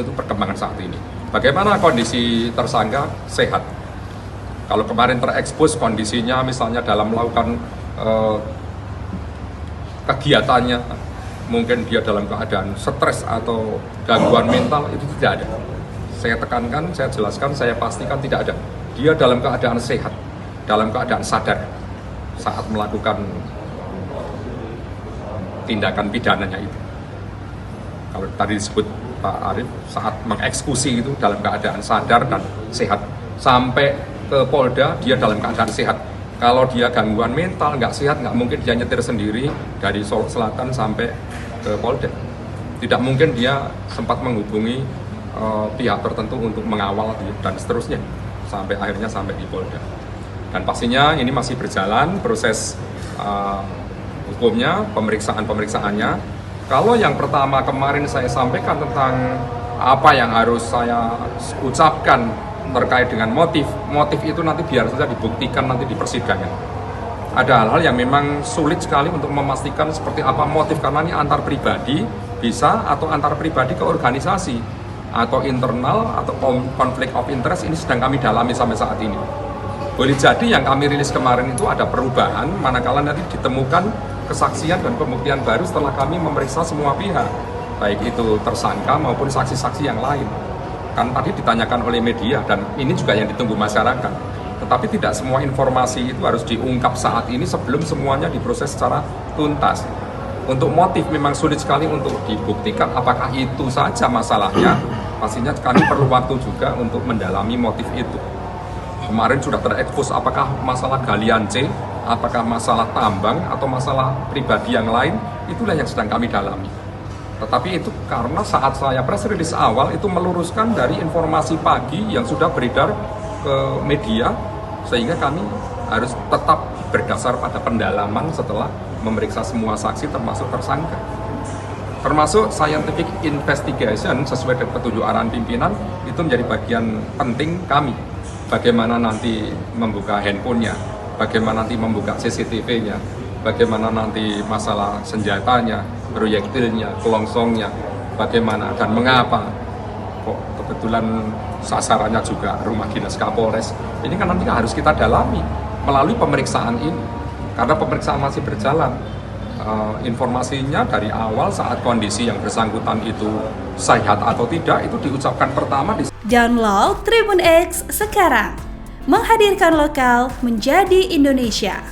itu perkembangan saat ini. Bagaimana kondisi tersangka? Sehat. Kalau kemarin terekspos kondisinya misalnya dalam melakukan kegiatannya, mungkin dia dalam keadaan stres atau gangguan mental, itu tidak ada. Saya tekankan, saya jelaskan, saya pastikan tidak ada. Dia dalam keadaan sehat, dalam keadaan sadar saat melakukan tindakan pidananya itu. Kalau tadi disebut Pak Arief, saat mengeksekusi itu dalam keadaan sadar dan sehat. Sampai ke Polda, dia dalam keadaan sehat. Kalau dia gangguan mental, nggak sehat, nggak mungkin dia nyetir sendiri dari Solo Selatan sampai ke Polda. Tidak mungkin dia sempat menghubungi pihak tertentu untuk mengawal dan seterusnya sampai akhirnya sampai di Polda. Dan pastinya ini masih berjalan proses hukumnya, pemeriksaannya. Kalau yang pertama kemarin saya sampaikan tentang apa yang harus saya ucapkan terkait dengan motif itu nanti biar saja dibuktikan nanti di persidangan. Ada hal-hal yang memang sulit sekali untuk memastikan seperti apa motif, karena ini antar pribadi bisa, atau antar pribadi ke organisasi, atau internal, atau konflik of interest. Ini sedang kami dalami sampai saat ini. Boleh jadi yang kami rilis kemarin itu ada perubahan manakala nanti ditemukan kesaksian dan pembuktian baru setelah kami memeriksa semua pihak, baik itu tersangka maupun saksi-saksi yang lain. Kan tadi ditanyakan oleh media, dan ini juga yang ditunggu masyarakat. Tetapi tidak semua informasi itu harus diungkap saat ini sebelum semuanya diproses secara tuntas. Untuk motif memang sulit sekali untuk dibuktikan apakah itu saja masalahnya. Pastinya kami perlu waktu juga untuk mendalami motif itu. Kemarin sudah terekspos apakah masalah galian C, apakah masalah tambang, atau masalah pribadi yang lain, itulah yang sedang kami dalami. Tetapi itu karena saat saya press release awal itu meluruskan dari informasi pagi yang sudah beredar ke media, sehingga kami harus tetap berdasar pada pendalaman setelah memeriksa semua saksi termasuk tersangka. Termasuk scientific investigation sesuai dengan petunjuk arahan pimpinan itu menjadi bagian penting kami. Bagaimana nanti membuka handphonenya, bagaimana nanti membuka CCTV-nya, bagaimana nanti masalah senjatanya, proyektilnya, kelongsongnya, bagaimana dan mengapa kok kebetulan sasarannya juga rumah dinas Kapolres. Ini kan nanti harus kita dalami melalui pemeriksaan ini, karena pemeriksaan masih berjalan. Informasinya dari awal saat kondisi yang bersangkutan itu sehat atau tidak itu diucapkan pertama di Download Tribun X sekarang, menghadirkan lokal menjadi Indonesia.